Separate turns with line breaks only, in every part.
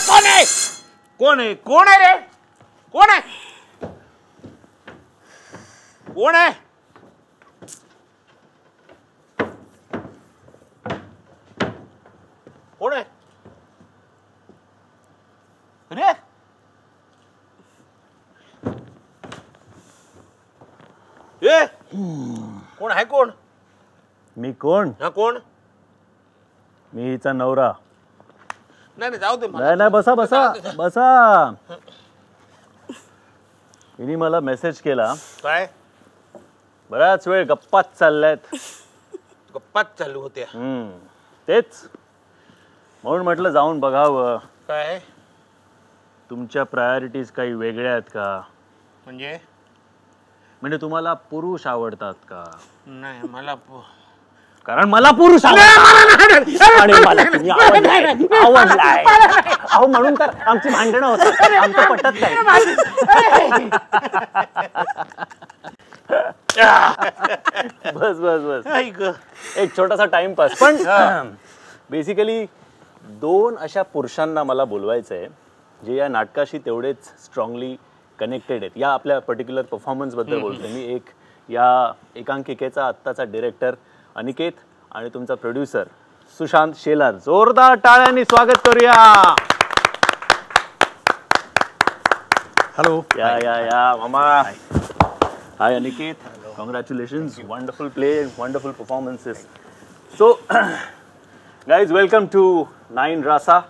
कोण आहे? कोण आहे? कोण आहे रे? कोण आहे? कोण आहे? कोण आहे? अरे ए कोण आहे? कोण?
मी कोण?
हा कोण?
मी हिचा नवरा.
नाही नाही जाऊ दे.
नाही बसा बसा बसा. हिने मला मेसेज केला.
काय?
बराच वेळ गप्पाच चालल्यात.
गप्पाच चालू होत्या.
तेच म्हणून म्हटलं जाऊन बघावं.
काय?
तुमच्या प्रायोरिटीज काही वेगळ्या आहेत का? म्हणजे तुम्हाला पुरुष आवडतात का?
नाही मला
कारण मला पुरुष आवडतात आणि मला तुम्ही आवडलाय. अहो म्हणून तर आमची भांडणं होतात. आमचं पटत नाही. बस बस बस एक छोटासा टाइमपास. पण बेसिकली दोन अशा पुरुषांना मला बोलवायचं आहे जे या नाटकाशी तेवढेच स्ट्रॉंगली कनेक्टेड आहेत. या आपल्या पर्टिक्युलर परफॉर्मन्स बद्दल बोलतोय मी. एक या एकांकिकेचा आत्ताचा डिरेक्टर अनिकेत आणि तुमचा प्रोड्युसर सुशांत शेलार. जोरदार टाळ्यांनी स्वागत करूया.
हॅलो.
या या या मामा. Hi Aniket. Congratulations. Wonderful play, wonderful performances. So guys, welcome to Nine Rasa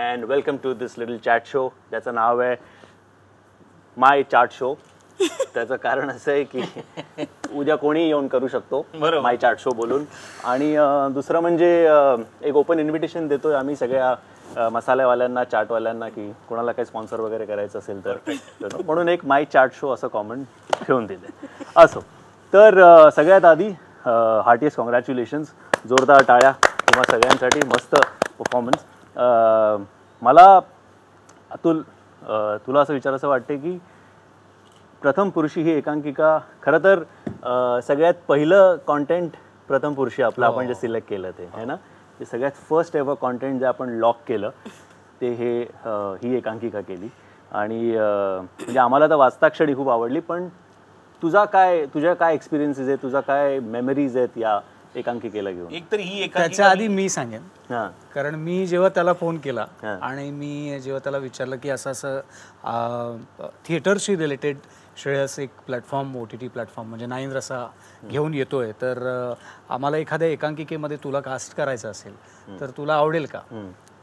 and welcome to this little chat show. त्याचं नाव आहे माय चाट शो. त्याचं कारण असं आहे की उद्या कोणी येऊन करू शकतो माय चाट शो बोलून. आणि दुसरं म्हणजे एक ओपन इन्व्हिटेशन देतोय आम्ही सगळ्या मसालेवाल्यांना, चाटवाल्यांना की कोणाला काही स्पॉन्सर वगैरे करायचं असेल तर म्हणून एक माय चाट शो असं कॉमेंट ठेवून दिले. असो तर सगळ्यात आधी हार्टिएस्ट कॉंग्रॅच्युलेशन्स. जोरदार टाळ्या तुम्हा सगळ्यांसाठी. मस्त परफॉर्मन्स. मला अतुल तुला असं विचारायचं वाटते की प्रथम पुरुषी ही एकांकिका खरं तर सगळ्यात पहिलं कॉन्टेंट प्रथम पुरुषी आपलं आपण जे सिलेक्ट केलं ते आहे ना, ते सगळ्यात फर्स्ट एव्हर कॉन्टेंट जे आपण लॉक केलं ते ही एकांकिका केली. आणि म्हणजे आम्हाला तर वाचताक्षणी खूप आवडली. पण तुझ्या काय एक्सपिरियन्सेस आहे, तुझा काय मेमरीज आहेत या एकांकिकेला घेऊन?
एकतर ही त्याच्या आधी मी सांगेन. कारण मी जेव्हा त्याला फोन केला आणि मी जेव्हा त्याला विचारलं की असं असं थिएटरशी रिलेटेड श्रेयस एक प्लॅटफॉर्म, OTT प्लॅटफॉर्म म्हणजे नाईन रसा घेऊन येतोय, तर आम्हाला एखाद्या एकांकिकेमध्ये तुला कास्ट करायचं असेल तर तुला आवडेल का?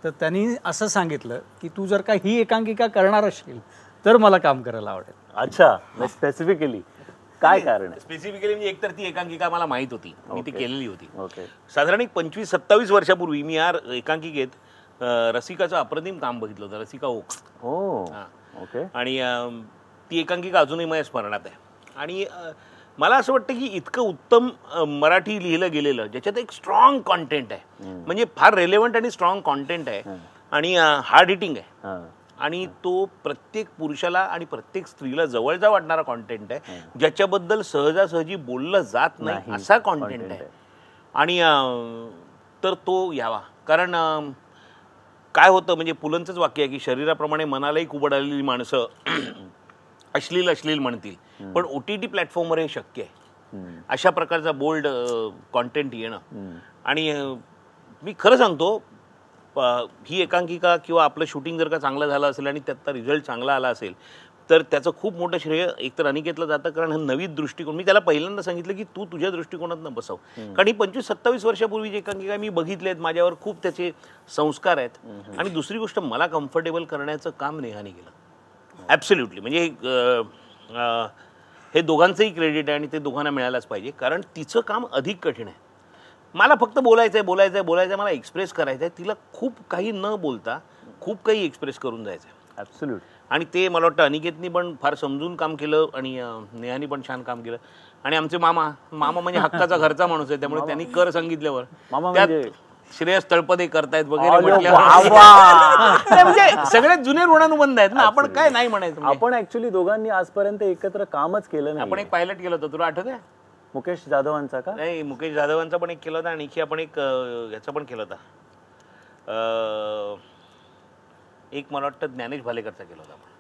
तर त्यांनी असं सांगितलं की तू जर का ही एकांकिका करणार असशील तर मला काम करायला आवडेल.
अच्छा, स्पेसिफिकली काय कारण आहे?
स्पेसिफिकली म्हणजे एकतर ती एकांकिका मला माहित होती, मी ती केलेली होती. साधारण 25-27 वर्षापूर्वी मी या एकांकिकेत रसिकाचं अप्रतिम काम बघितलं होतं, रसिका ओक.
ओके.
आणि ती एकांकिका अजूनही माझ्या स्मरणात आहे. आणि मला असं वाटतं की इतकं उत्तम मराठी लिहिलं गेलेलं ज्याच्यात एक स्ट्रॉंग कॉन्टेंट आहे, म्हणजे फार रेलेव्हंट आणि स्ट्रॉंग कॉन्टेंट आहे आणि हार्ड हिटिंग आहे. आणि तो प्रत्येक पुरुषाला आणि प्रत्येक स्त्रीला जवळचा वाटणारा कॉन्टेंट आहे, ज्याच्याबद्दल सहजासहजी बोललं जात नाही असा कॉन्टेंट आहे. आणि तर तो यावा. कारण काय होतं म्हणजे पुलंचंच वाक्य आहे की शरीराप्रमाणे मनालाही कुबड आलेली माणसं अश्लील म्हणतील, पण OTT प्लॅटफॉर्मवर हे शक्य आहे अशा प्रकारचा बोल्ड कॉन्टेंट येणं. आणि मी खरं सांगतो, ही एकांकिका किंवा आपलं शूटिंग जर का चांगलं झालं असेल आणि त्याचा रिझल्ट चांगला आला असेल तर त्याचं खूप मोठं श्रेय एकतर अनिकेतला जातं. कारण हा नवीन दृष्टिकोन, मी त्याला पहिल्यांदा सांगितलं की तू तुझ्या दृष्टिकोनातनं बसव. कारण ही 25-27 वर्षापूर्वी जी एकांकिका मी बघितली आहेत, माझ्यावर खूप त्याचे संस्कार आहेत. आणि दुसरी गोष्ट, मला कम्फर्टेबल करण्याचं काम नेहाने केलं ॲब्सोल्युटली. म्हणजे हे दोघांचंही क्रेडिट आहे आणि ते दोघांना मिळायलाच पाहिजे, कारण तिचं काम अधिक कठीण आहे. मला फक्त बोलायचं आहे, मला एक्सप्रेस करायचं आहे. तिला खूप काही न बोलता खूप काही एक्सप्रेस करून जायचं आहे.
ॲब्सोल्यूट.
आणि ते मला वाटतं अनिकेतनी पण फार समजून काम केलं आणि नेहानी पण छान काम केलं. आणि आमचे मामा म्हणजे हक्काचा घरचा माणूस आहे, त्यामुळे त्यांनी कर सांगितल्यावर त्यात श्रेयस तळपदे करतायत वगैरे म्हटल्यावर म्हणजे सगळ्यात जुने ऋणानुबंध आहेत ना, आपण काय नाही म्हणायचं.
आपण ऍक्च्युली दोघांनी आजपर्यंत एकत्र कामच केलं नाही.
आपण एक पायलट केलं होतं, तुला आठवत आहे?
मुकेश जाधवांचा का?
नाही, मुकेश जाधवांचा पण एक केला होता आणि आपण एक याचा पण केला होता. एक मला वाटतं ज्ञानेश भालेकरचा केला होता आपण.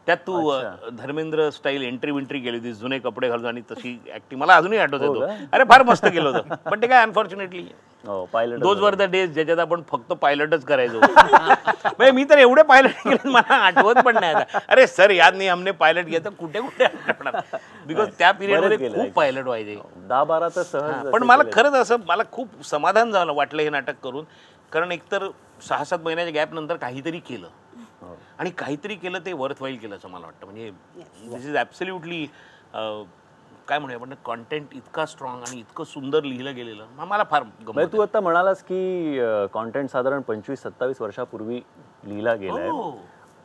त्यात तू धर्मेंद्र स्टाईल एंट्री विंट्री केली होती, जुने कपडे घालून आणि तशी ऍक्टिंग मला अजूनही आठवत होतो. अरे फार मस्त केलं होतं. पण ते काय unfortunately those were the days ज्याच्यात आपण फक्त पायलटच करायचो. म्हणजे मी तर एवढे पायलट केले मला आठवत पण नाही आता. अरे सर याद नाही हमने पायलट घेत कुठे कुठे आठवणार, बिकॉज त्या पिरियडमध्ये खूप पायलट व्हायचे
10-12 तर सहज.
पण मला खरंच असं मला खूप समाधान झालं वाटलं हे नाटक करून, कारण एकतर 6-7 महिन्याच्या गॅप नंतर काहीतरी केलं आणि काहीतरी केलं ते वर्थ वाईल केलं असं मला वाटतं. म्हणजे दिस इज ॲब्सोल्युटली काय म्हणूया आपण, कॉन्टेंट इतका स्ट्रॉंग आणि इतकं सुंदर लिहिलं गेलेलं मला फार गमत.
तू आता म्हणालास की कॉन्टेंट साधारण 25-27 वर्षापूर्वी लिहिला गेलाय,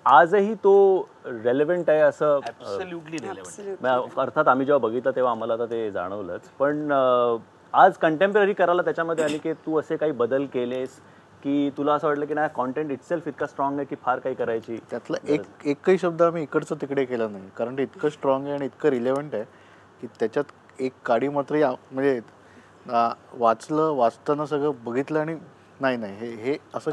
आजही तो रेलेव्हंट आहे असं?
Absolutely relevant.
अर्थात आम्ही जेव्हा बघितलं तेव्हा आम्हाला आता ते जाणवलंच, पण आज कंटेम्पररी करायला त्याच्यामध्ये आली की तू असे काही बदल केलेस की तुला असं वाटलं की नाही कॉन्टेंट इटसेल्फ इतका स्ट्रॉंग आहे की फार काही करायची?
त्यातला एकही शब्द आम्ही इकडचं तिकडे केला नाही, कारण ते इतकं स्ट्रॉंग आहे आणि इतकं रिलेव्हंट आहे की त्याच्यात एक काडी मात्र म्हणजे वाचताना सगळं बघितलं आणि नाही हे असं.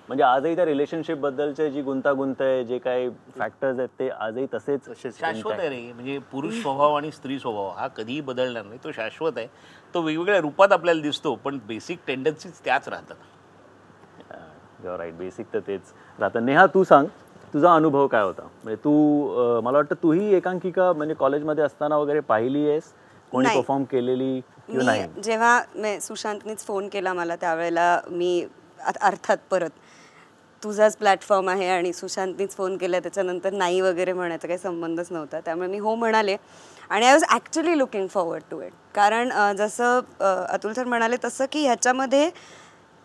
म्हणजे आजही त्या रिलेशनशिप बद्दलचे जी गुंतागुंत आहे, जे काही फॅक्टर्स आहेत ते आजही तसेच
शाश्वत आहे रे. म्हणजे पुरुष स्वभाव आणि स्त्री स्वभाव हा कधीही बदलणार नाही, तो शाश्वत आहे. तो वेगवेगळ्या रूपात आपल्याला दिसतो पण बेसिक टेंडन्सीज त्याच राहतात.
राईट, बेसिक तर तेच राहतं. नेहा तू सांग, तुझा अनुभव काय होता? म्हणजे तू मला वाटतं तूही एकांकिका म्हणजे कॉलेजमध्ये असताना वगैरे पाहिली आहेस, कोणी परफॉर्म केलेली किंवा नाही?
जेव्हा सुशांतनीच फोन केला मला त्यावेळेला मी अर्थात परत तुझाच प्लॅटफॉर्म आहे आणि सुशांतनीच फोन केला, त्याच्यानंतर नाही वगैरे म्हणायचा काही संबंधच नव्हता, त्यामुळे मी हो म्हणाले. आणि I was actually looking forward to it, कारण जसं अतुल सर म्हणाले तसं की ह्याच्यामध्ये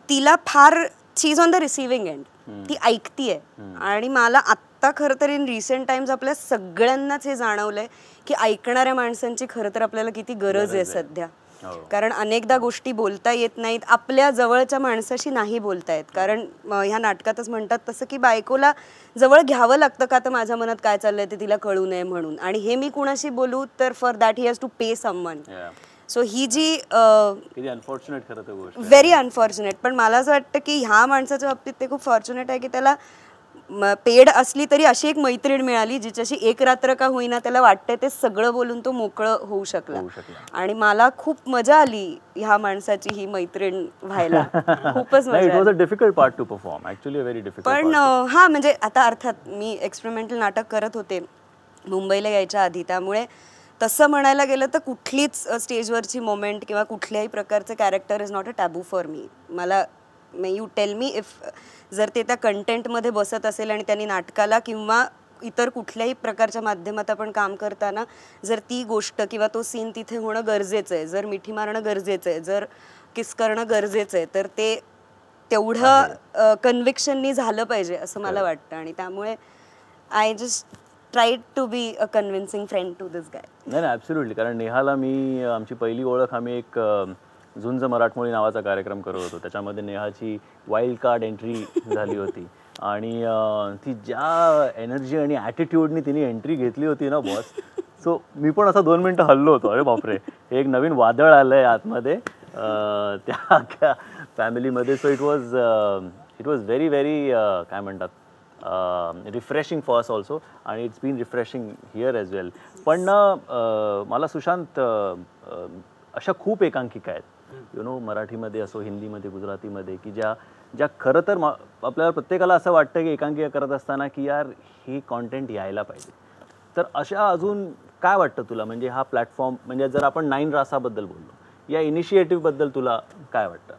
तिला फार she is on the receiving end, ती ऐकतीये. आणि मला आत्ता खरं तर इन रिसेंट टाइम्स आपल्या सगळ्यांनाच हे जाणवलंय की ऐकणाऱ्या माणसांची खरं तर आपल्याला किती गरज आहे सध्या. कारण अनेकदा गोष्टी बोलता येत नाहीत, आपल्या जवळच्या माणसाशी नाही बोलता येत, कारण ह्या नाटकातच म्हणतात तसं की बायकोला जवळ घ्यावं लागतं का तर माझ्या मनात काय चाललंय ते तिला कळू नये म्हणून. आणि हे मी कुणाशी बोलू तर for that he has to pay someone. So ही जी
अनफॉर्च्युनेट खरं तर गोष्ट,
व्हेरी अनफॉर्च्युनेट. पण मला असं वाटतं की ह्या माणसाच्या बाबतीत ते खूप फॉर्च्युनेट आहे की त्याला पेड असली तरी अशी एक मैत्रीण मिळाली जिच्याशी एक रात्र का होईना त्याला वाटतंय ते सगळं बोलून तो मोकळं होऊ शकला. आणि मला खूप मजा आली ह्या माणसाची ही मैत्रीण व्हायला, खूपच मजा.
It was a difficult part two perform, actually very difficult.
पण हा म्हणजे आता अर्थात मी एक्सपेरिमेंटल नाटक करत होते मुंबईला यायच्या आधी, त्यामुळे तसं म्हणायला गेलं तर कुठलीच स्टेजवरची मोमेंट किंवा कुठल्याही प्रकारचं character is not a taboo for me. मला यू टेल मी इफ जर ते त्या कंटेंटमध्ये बसत असेल आणि त्यांनी नाटकाला किंवा इतर कुठल्याही प्रकारच्या माध्यमात आपण काम करताना जर ती गोष्ट किंवा तो सीन तिथे होणं गरजेचं आहे, जर मिठी मारणं गरजेचं आहे, जर किस करणं गरजेचं आहे, तर ते तेवढं कन्व्हिक्शननी झालं पाहिजे असं मला वाटतं. आणि त्यामुळे I just tried to be a convincing friend to this guy.
नाही ॲब्सोल्युटली. कारण नेहाला मी आमची पहिली ओळख आम्ही एक झुंज मराठमोळी नावाचा कार्यक्रम करत होतो, त्याच्यामध्ये नेहाची वाईल्ड कार्ड एंट्री झाली होती आणि ती ज्या एनर्जी आणि ॲटिट्यूडनी तिने एंट्री घेतली होती ना बॉस, सो मी पण असा 2 मिनटं हल्लो होतो, अरे बापरे हे एक नवीन वादळ आलं आहे आतमध्ये त्या फॅमिलीमध्ये. So it was very very काय म्हणतात रिफ्रेशिंग फॉर अस ऑल्सो, आणि it's been refreshing here as well. पण मला सुशांत अशा खूप एकांकिका आहेत मराठीमध्ये असो, हिंदीमध्ये, गुजरातीमध्ये, की ज्या खरं तर आपल्याला प्रत्येकाला असं वाटतं की एकांकिका करत असताना की यार ही कॉन्टेंट यायला पाहिजे. तर अशा अजून काय वाटतं तुला? म्हणजे हा प्लॅटफॉर्म, म्हणजे जर आपण 9 रासाबद्दल बोललो, या इनिशिएटिव्हबद्दल तुला काय वाटतं?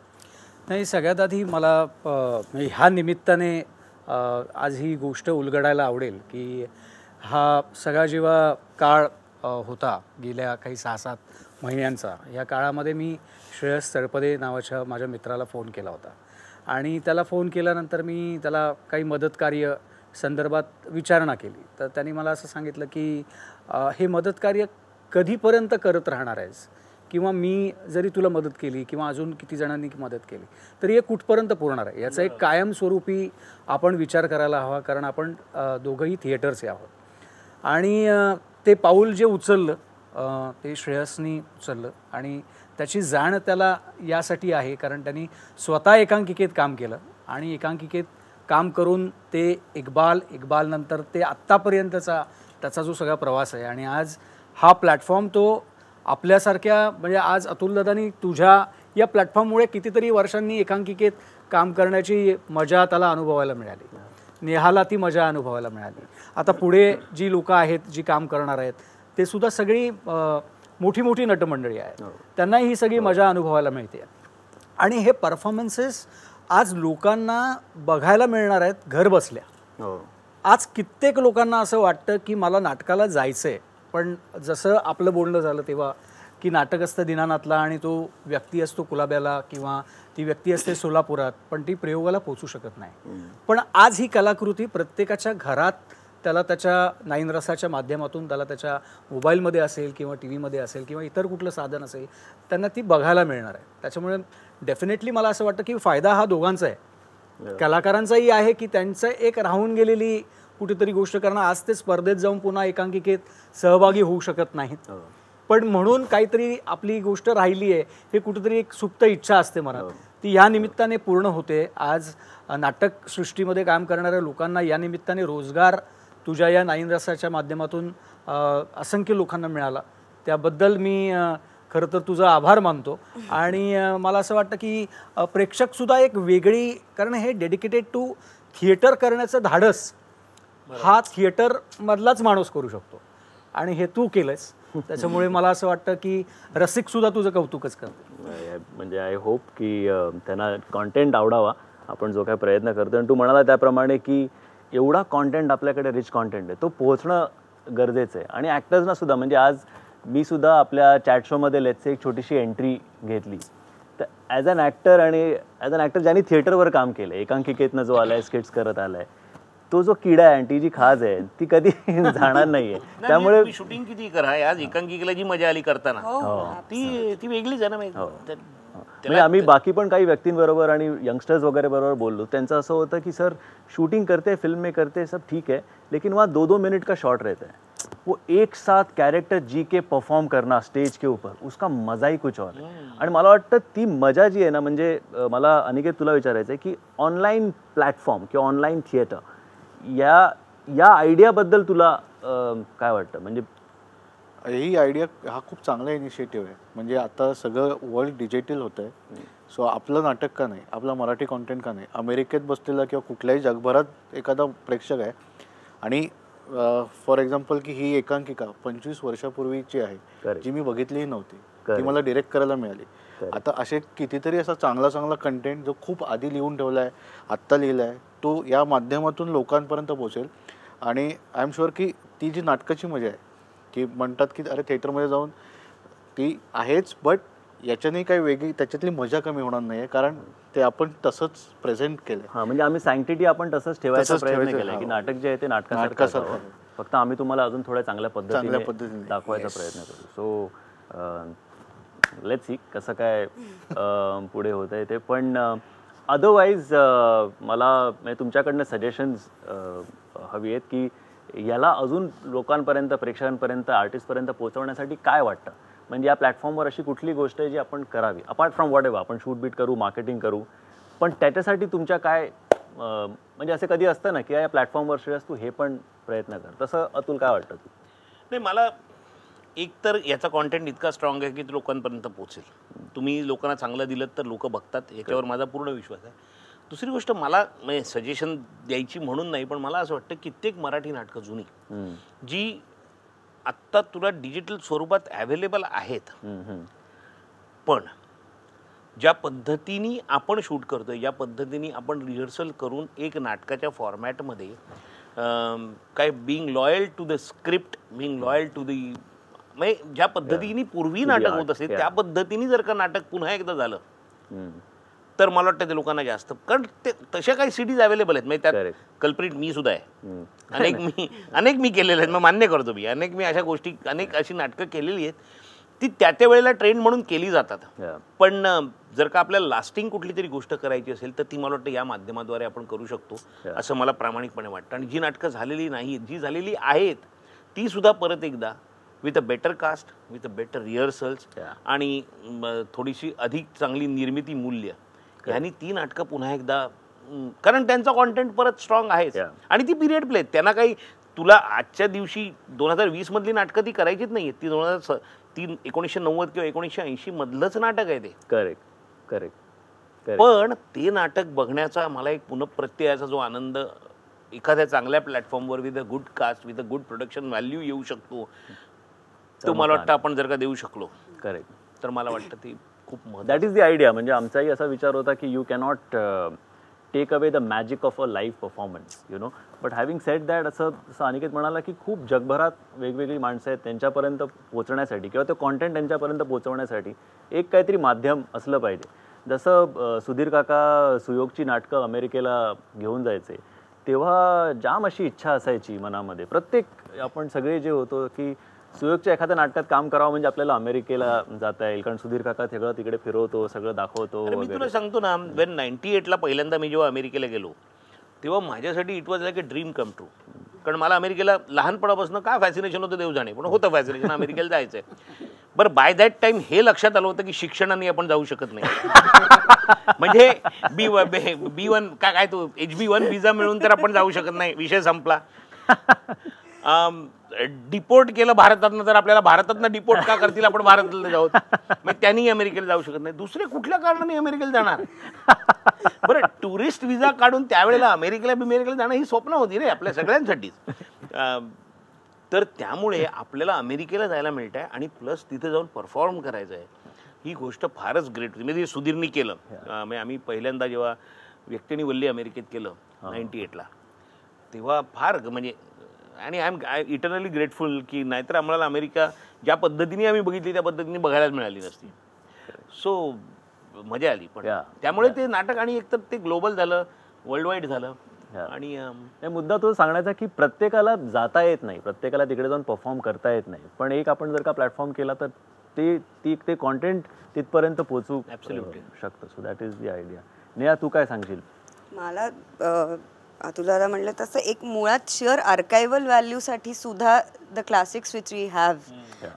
नाही, सगळ्यात आधी मला म्हणजे ह्या निमित्ताने आज ही गोष्ट उलगडायला आवडेल की हा सगळा जेव्हा काळ होता गेल्या काही 6-7 महिन्यांचा, या काळामध्ये मी श्रेयस तळपदे नावाच्या माझ्या मित्राला फोन केला होता. आणि त्याला फोन केल्यानंतर मी त्याला काही मदत कार्य संदर्भात विचारणा केली, तर त्यांनी मला असं सांगितलं की हे मदत कार्य कधीपर्यंत करत राहणार आहेस, किंवा मी जरी तुला मदत केली किंवा अजून किती जणांनी मदत केली तरी हे कुठपर्यंत पुरणार आहे, याचा एक कायमस्वरूपी आपण विचार करायला हवा, कारण आपण दोघंही थिएटर्स आहोत. आणि ते पाऊल जे उचललं ते श्रेयसनी उचललं, आणि त्याची जाण त्याला यासाठी आहे कारण त्यांनी स्वतः एकांकिकेत काम केलं आणि एकांकिकेत काम करून ते इक्बाल नंतर ते आत्तापर्यंतचा त्याचा जो सगळा प्रवास आहे, आणि आज हा प्लॅटफॉर्म तो आपल्यासारख्या म्हणजे आज अतुलदादांनी तुझ्या या प्लॅटफॉर्ममुळे कितीतरी वर्षांनी एकांकिकेत काम करण्याची मजा त्याला अनुभवायला मिळाली, नेहाला ती मजा अनुभवायला मिळाली. आता पुढे जी लोकं आहेत जी काम करणार आहेत ते सुद्धा सगळी मोठी मोठी नटमंडळी आहेत, त्यांनाही ही सगळी मजा अनुभवायला मिळते. आणि हे परफॉर्मन्सेस आज लोकांना बघायला मिळणार आहेत घर बसल्या. आज कित्येक लोकांना असं वाटतं की मला नाटकाला जायचं आहे, पण जसं आपलं बोलणं झालं तेव्हा की नाटक असतं दीनानाथला आणि तो व्यक्ती असतो कुलाब्याला किंवा ती व्यक्ती असते सोलापुरात, पण ती प्रयोगाला पोचू शकत नाही. पण आज ही कलाकृती प्रत्येकाच्या घरात त्याला त्याच्या 9 रसाच्या माध्यमातून त्याला त्याच्या मोबाईलमध्ये असेल किंवा टी व्हीमध्ये असेल किंवा इतर कुठलं साधन असेल त्यांना ती बघायला मिळणार आहे. त्याच्यामुळे डेफिनेटली मला असं वाटतं की फायदा हा दोघांचा आहे, कलाकारांचाही आहे की त्यांचं एक राहून गेलेली कुठेतरी गोष्ट करणं, आज ते स्पर्धेत जाऊन पुन्हा एकांकिकेत सहभागी होऊ शकत नाहीत, पण म्हणून काहीतरी आपली गोष्ट राहिली आहे हे कुठेतरी एक सुप्त इच्छा असते मनात, ती या निमित्ताने पूर्ण होते. आज नाटक सृष्टीमध्ये काम करणाऱ्या लोकांना या निमित्ताने रोजगार तुझ्या या 9 रसाच्या माध्यमातून असंख्य लोकांना मिळाला, त्याबद्दल मी खरं तर तुझा आभार मानतो. आणि मला असं वाटतं की प्रेक्षकसुद्धा एक वेगळी, कारण हे डेडिकेटेड टू थिएटर करण्याचं धाडस हा थिएटरमधलाच माणूस करू शकतो आणि हे तू केलंयस, त्याच्यामुळे मला असं वाटतं की रसिकसुद्धा तुझं कौतुकच करतो.
म्हणजे आय होप की त्यांना कॉन्टेंट आवडावा आपण जो काही प्रयत्न करतो. आणि तू म्हणाला त्याप्रमाणे की एवढा कॉन्टेंट आपल्याकडे रिच कॉन्टेंट आहे, तो पोहोचणं गरजेचं आहे. आणि ॲक्टर्सना सुद्धा, म्हणजे आज मी सुद्धा आपल्या चॅट शोमध्ये लेट्सचे एक छोटीशी एंट्री घेतली, तर ॲज अन ॲक्टर आणि ॲज अन ॲक्टर ज्यांनी थिएटरवर काम केलं, एकांकिकेतनं जो आला आहे, स्किट्स करत आला आहे, तो जो किडा आहे, ती जी खाज आहे ती कधी जाणार नाहीये. त्यामुळे
शूटिंग किती करा, आज एकांकिकेला जी मजा आली करताना ती वेगळीच आहे ना.
म्हणजे आम्ही बाकी पण काही व्यक्तींबरोबर आणि यंगस्टर्स वगैरे बरोबर बोललो, त्यांचं असं होतं की सर शूटिंग करते, फिल्म में करते, सब ठीक है, लेकिन वहाँ 2-2 मिनट का शॉट रहता है, वो एक साथ कैरेक्टर जी के परफॉर्म करना स्टेज के ऊपर, उसका मजा ही कुछ और है. आणि मला वाटतं ती मजा जी आहे ना, म्हणजे मला अनिकेत तुला विचारायचं आहे की ऑनलाईन प्लॅटफॉर्म किंवा ऑनलाईन थिएटर या आयडियाबद्दल तुला काय वाटतं? म्हणजे
ही आयडिया हा खूप चांगला इनिशिएटिव्ह आहे. म्हणजे आता सगळं वर्ल्ड डिजिटल होतं आहे, सो आपलं नाटक का नाही, आपला मराठी कॉन्टेंट का नाही, अमेरिकेत बसलेला किंवा कुठल्याही जगभरात एखादा प्रेक्षक आहे आणि फॉर एक्झाम्पल की ही एकांकिका 25 वर्षापूर्वीची आहे जी मी बघितलीही नव्हती, ती मला डिरेक्ट करायला मिळाली. आता असे कितीतरी असा चांगला कंटेंट जो खूप आधी लिहून ठेवला आहे, आत्ता लिहिला आहे, तो या माध्यमातून लोकांपर्यंत पोहोचेल. आणि आय एम शुअर की ती जी नाटकाची मजा आहे की म्हणतात की अरे थिएटरमध्ये जाऊन ती आहेच, बट याच्याने काही वेगळी त्याच्यातली मजा कमी होणार नाही आहे, कारण ते आपण तसंच प्रेझेंट केलं.
हां, म्हणजे आम्ही सँक्टिटी आपण तसंच ठेवायचा प्रयत्न केला की नाटक जे आहे ते नाटकासारखं, फक्त आम्ही तुम्हाला अजून थोड्या चांगल्या पद्धतीने दाखवायचा प्रयत्न करू. सो लेट्स सी कसं काय पुढे होत आहे ते. पण अदरवाईज मला म्हणजे तुमच्याकडनं सजेशन्स हवी आहेत की याला अजून लोकांपर्यंत, प्रेक्षकांपर्यंत, आर्टिस्टपर्यंत पोहोचवण्यासाठी काय वाटतं? म्हणजे या प्लॅटफॉर्मवर अशी कुठली गोष्ट आहे जी आपण करावी, अपार्ट फ्रॉम वॉट एव्हर, आपण शूट बीट करू, मार्केटिंग करू, पण त्याच्यासाठी तुमच्या काय म्हणजे असं कधी असतं ना की या प्लॅटफॉर्मवर श्रेयस तू हे पण प्रयत्न कर, तसं अतुल काय वाटतं?
नाही, मला एक तर याचा कॉन्टेंट इतका स्ट्रॉंग आहे की तो लोकांपर्यंत पोहोचेल. तुम्ही लोकांना चांगलं दिलं तर लोक बघतात, याच्यावर माझा पूर्ण विश्वास आहे. दुसरी गोष्ट, मला म्हणजे सजेशन द्यायची म्हणून नाही, पण मला असं वाटतं कित्येक मराठी नाटकं जुनी जी आत्ता तुला डिजिटल स्वरूपात अवेलेबल आहेत, पण ज्या पद्धतीने आपण शूट करतोय, ज्या पद्धतीने आपण रिहर्सल करून एक नाटकाच्या फॉर्मॅटमध्ये काय being loyal to the script, being loyal to the, म्हणजे ज्या पद्धतीने पूर्वी नाटक होत असेल त्या पद्धतीने जर का नाटक पुन्हा एकदा झालं तर मला वाटतं ते लोकांना जास्त, कारण ते तशा काही सिडीज अवेलेबल आहेत. म्हणजे त्यात कल्प्रिट मी सुद्धा आहे, अनेक मी केलेले आहेत, मग मान्य करतो मी, मी अशा गोष्टी, अनेक अशी नाटकं केलेली आहेत ती त्या वेळेला ट्रेंड म्हणून केली जातात. पण जर का आपल्याला लास्टिंग कुठली तरी गोष्ट करायची असेल तर ती मला वाटतं या माध्यमाद्वारे आपण करू शकतो असं मला प्रामाणिकपणे वाटतं. आणि जी नाटकं झालेली नाहीत, जी झालेली आहेत, ती सुद्धा परत एकदा with a better cast, with a better rehearsals आणि थोडीशी अधिक चांगली निर्मिती मूल्य, ह्यांनी ती नाटकं पुन्हा एकदा कारण त्यांचा कॉन्टेंट परत स्ट्रॉंग आहेच आणि ती पिरियड प्ले त्यांना काही तुला आजच्या दिवशी 2020 मधली नाटकं ती करायचीच नाही ती 1990 किंवा 1980 मधलंच नाटक आहे ते.
Correct correct.
पण ते नाटक बघण्याचा मला एक पुनःप्रत्ययाचा जो आनंद एखाद्या चांगल्या प्लॅटफॉर्मवर with a good cast with a good production value येऊ शकतो तो मला वाटतं आपण जर का देऊ शकलो
करेक्ट
तर मला वाटतं ती खूप
दॅट इज द आयडिया. म्हणजे आमचाही असा विचार होता की you cannot take away the magic of a live performance you know. But having said that असं अनिकेत म्हणाला की खूप जगभरात वेगवेगळी माणसं आहेत त्यांच्यापर्यंत पोहोचण्यासाठी किंवा ते कॉन्टेंट त्यांच्यापर्यंत पोहोचवण्यासाठी एक काहीतरी माध्यम असलं पाहिजे. जसं सुधीर काका सुयोगची नाटकं अमेरिकेला घेऊन जायचे तेव्हा जाम अशी इच्छा असायची मनामध्ये प्रत्येक आपण सगळे जे होतो की सुयोगच्या एखाद्या नाटकात काम करावं म्हणजे आपल्याला अमेरिकेला जाता येईल कारण सुधीर काका सगळं तिकडे फिरवतो सगळं दाखवतो.
मी तुला सांगतो ना वेन 98ला पहिल्यांदा मी जेव्हा अमेरिकेला गेलो तेव्हा माझ्यासाठी it was like a dream come true. कारण मला अमेरिकेला लहानपणापासून काय फॅसिनेशन होतं देव जाणे पण होतं फॅसिनेशन अमेरिकेला जायचं आहे. बरं बाय दॅट टाइम हे लक्षात आलं होतं की शिक्षणाने आपण जाऊ शकत नाही म्हणजे B1 काय तो HB1 विजा मिळून तर आपण जाऊ शकत नाही विषय संपला. डिपोर्ट केलं भारतातनं तर आपल्याला भारतातनं डिपोर्ट का करतील आपण भारतातलं जाऊ मग त्यांनी अमेरिकेला जाऊ शकत नाही दुसरे कुठल्या कारणाने अमेरिकेला जाणार. बरं टुरिस्ट विजा काढून त्यावेळेला अमेरिकेला जाणं ही स्वप्न होती रे आपल्या सगळ्यांसाठीच. तर त्यामुळे आपल्याला अमेरिकेला जायला मिळत आहे आणि प्लस तिथे जाऊन परफॉर्म करायचं आहे ही गोष्ट फारच ग्रेट होती. म्हणजे सुधीरनी केलं म्हणजे आम्ही पहिल्यांदा जेव्हा व्यक्तीनी वल्ली अमेरिकेत केलं 98ला तेव्हा फार म्हणजे आणि आय एम इटर्नली ग्रेटफुल की नाहीतर आम्हाला अमेरिका ज्या पद्धतीने आम्ही बघितली त्या पद्धतीने बघायलाच मिळाली नसती. सो मजा आली. पण त्यामुळे ते नाटक आणि एकतर ते ग्लोबल झालं वर्ल्ड वाईड झालं. आणि
मुद्दा तो सांगण्याचा की प्रत्येकाला जाता येत नाही प्रत्येकाला तिकडे जाऊन परफॉर्म करता येत नाही पण एक आपण जर का प्लॅटफॉर्म केला तर ते कॉन्टेंट तिथपर्यंत पोहोचू शकतं. So that is the idea. Neha तू काय सांगशील?
मला तुला म्हणलं तसं एक मुळात शेअर आर्कायव्हल व्हॅल्यूसाठी सुद्धा the classics which we have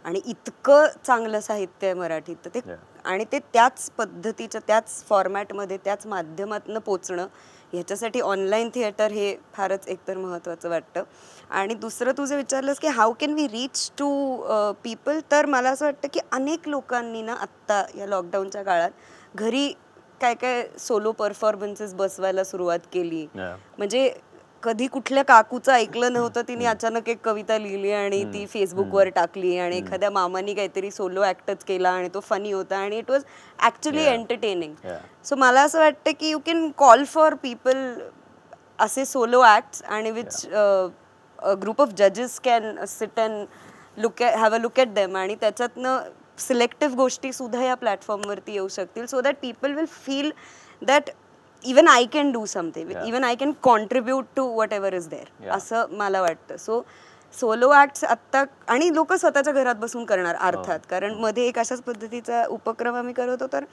आणि इतकं चांगलं साहित्य आहे मराठीत तर ते आणि ते त्याच पद्धतीचं त्याच फॉर्मॅटमध्ये त्याच माध्यमातून पोचणं ह्याच्यासाठी ऑनलाईन थिएटर हे फारच एकतर महत्त्वाचं वाटतं. आणि दुसरं तुझं विचारलंस की how can we reach to people तर मला असं वाटतं की अनेक लोकांनी ना आत्ता या लॉकडाऊनच्या काळात घरी काय काय सोलो परफॉर्मन्सेस बसवायला सुरुवात केली. म्हणजे कधी कुठल्या काकूचं ऐकलं नव्हतं तिने अचानक एक कविता लिहिली आणि ती फेसबुकवर टाकली आणि एखाद्या मामानी काहीतरी सोलो ॲक्टच केला आणि तो फनी होता आणि it was actually entertaining. So मला असं वाटतं की you can call for people असे सोलो ॲक्ट्स आणि विच ग्रुप ऑफ जजेस can sit and have a look at them आणि त्याच्यातनं सिलेक्टिव्ह गोष्टी सुद्धा या प्लॅटफॉर्मवरती येऊ शकतील so that people will feel that even I can do something even I can contribute to whatever is there असं मला वाटतं. सो सोलो ॲक्ट्स आत्ता आणि लोक स्वतःच्या घरात बसून करणार अर्थात कारण मध्ये एक अशाच पद्धतीचा उपक्रम आम्ही करत होतो तर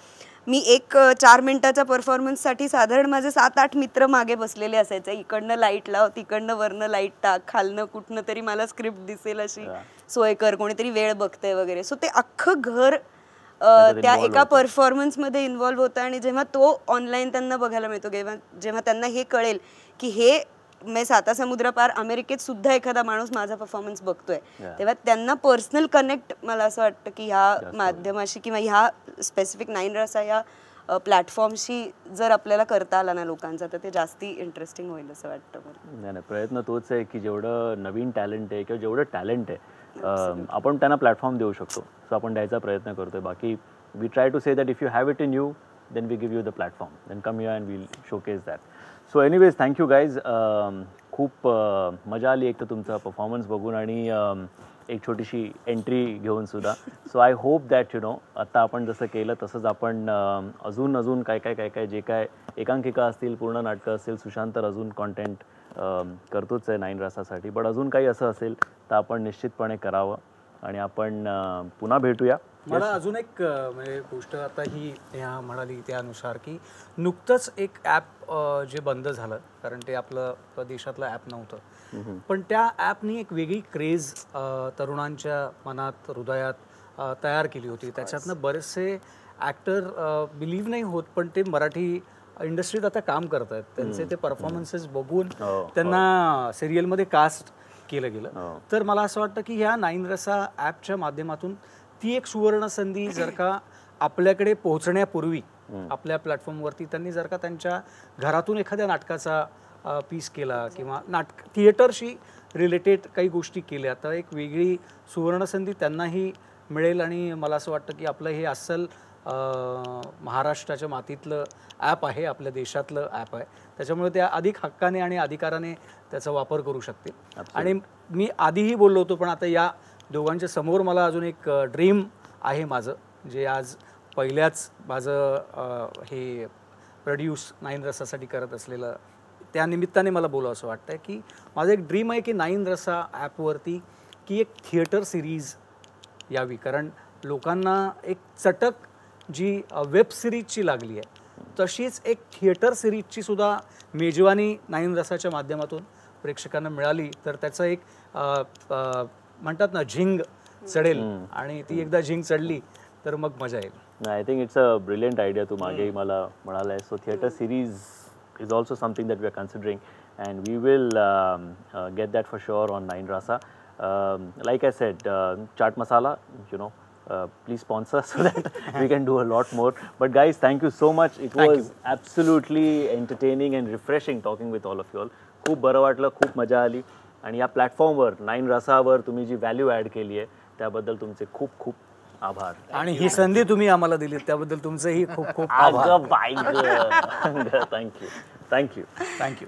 मी एक 4 मिनिटाच्या परफॉर्मन्ससाठी साधारण माझे 7-8 मित्र मागे बसलेले असायचे. इकडनं लाईट लाव तिकडनं वरनं लाईट टाक खालनं कुठनं तरी मला स्क्रिप्ट दिसेल अशी सोय कर कोणीतरी वेळ बघतंय वगैरे. सो ते अख्खं घर त्या एका परफॉर्मन्समध्ये इन्व्हॉल्व्ह होतं आणि जेव्हा तो ऑनलाईन त्यांना बघायला मिळतो जेव्हा त्यांना हे कळेल की हे मी साता समुद्रापार अमेरिकेत सुद्धा एखादा माणूस माझा परफॉर्मन्स बघतोय तेव्हा त्यांना पर्सनल कनेक्ट मला असं वाटतं की ह्या माध्यमाशी किंवा ह्या स्पेसिफिक 9 रसा या प्लॅटफॉर्मशी जर आपल्याला करता आला ना लोकांचा तर ते जास्ती इंटरेस्टिंग होईल असं वाटतं मला.
नाही प्रयत्न तोच आहे की जेवढं नवीन टॅलेंट आहे किंवा जेवढं टॅलेंट आहे आपण त्यांना प्लॅटफॉर्म देऊ शकतो सो आपण द्यायचा प्रयत्न करतोय. बाकी we try to say that if you have it in you then we give you the platform then come you and we'll showcase that. So anyways thank you guys. खूप मजा आली एक तर तुमचा परफॉर्मन्स बघून आणि एक छोटीशी एंट्री घेऊन सुद्धा. So I hope that you know आत्ता आपण जसं केलं तसंच आपण अजून काय जे काय एकांकिका असतील पूर्ण नाटकं असतील सुशांत तर अजून कॉन्टेंट करतोच आहे 9 रसासाठी बट अजून काही असं असेल तर आपण निश्चितपणे करावं आणि आपण पुन्हा भेटूया.
मला अजून एक म्हणजे गोष्ट आता ही ह्या म्हणाली त्यानुसार की नुकतंच एक ॲप जे बंद झालं कारण ते आपलं देशातलं ॲप नव्हतं पण त्या ॲपनी एक वेगळी क्रेज तरुणांच्या मनात हृदयात तयार केली होती. त्याच्यातनं बरेचसे ॲक्टर बिलीव्ह नाही होत पण ते मराठी इंडस्ट्रीत आता काम करत आहेत, त्यांचे ते परफॉर्मन्सेस बघून त्यांना सिरियलमध्ये कास्ट केलं गेलं. तर मला असं वाटतं की ह्या 9 रसा ॲपच्या माध्यमातून ती एक सुवर्ण संधी जर का आपल्याकडे पोहोचण्यापूर्वी आपल्या प्लॅटफॉर्मवरती त्यांनी जर का त्यांच्या घरातून एखाद्या नाटकाचा पीस केला किंवा थिएटरशी रिलेटेड काही गोष्टी केल्या तर एक वेगळी सुवर्ण संधी त्यांनाही मिळेल. आणि मला असं वाटतं की आपलं हे अस्सल महाराष्ट्राच्या मातीतलं ॲप आहे, आपल्या देशातलं ॲप आहे, त्याच्यामुळे त्या अधिक हक्काने आणि अधिकाराने त्याचा वापर करू शकतील. आणि मी आधीही बोललो होतो, पण आता या दोघांच्या समोर मला अजून एक ड्रीम आहे माझं, जे आज पहिल्याच माझं हे प्रोड्यूस 9 रसासाठी करत असलेलं, त्या निमित्ताने मला बोलावं असं वाटतं की माझं एक ड्रीम आहे की 9 रसा ॲपवरती की एक थिएटर सिरीज यावी. कारण लोकांना एक चटक जी वेब सिरीजची लागली आहे तशीच एक थिएटर सिरीजची सुद्धा मेजवानी 9 रसाच्या माध्यमातून प्रेक्षकांना मिळाली तर त्याचं एक म्हणतात ना झिंग चढेल. आणि ती एकदा झिंग चढली तर मग मजा येईल.
I think it's a brilliant idea. तू मागेही मला म्हणाला आहे. So theatre series is also something that we are considering, and we will get that for sure on 9 Rasa. Like I said, Chaat Masala, please sponsor so that we can do a lot more. But guys, thank you so much. It was absolutely entertaining and refreshing talking with all of you all. खूप बरं वाटलं, खूप मजा आली. आणि या प्लॅटफॉर्मवर 9 रसावर तुम्ही जी व्हॅल्यू ॲड केली आहे त्याबद्दल तुमचे खूप खूप आभार.
आणि ही संधी तुम्ही आम्हाला दिली त्याबद्दल तुमचेही खूप खूप आभार.
थँक्यू.
थँक्यू.
थँक्यू.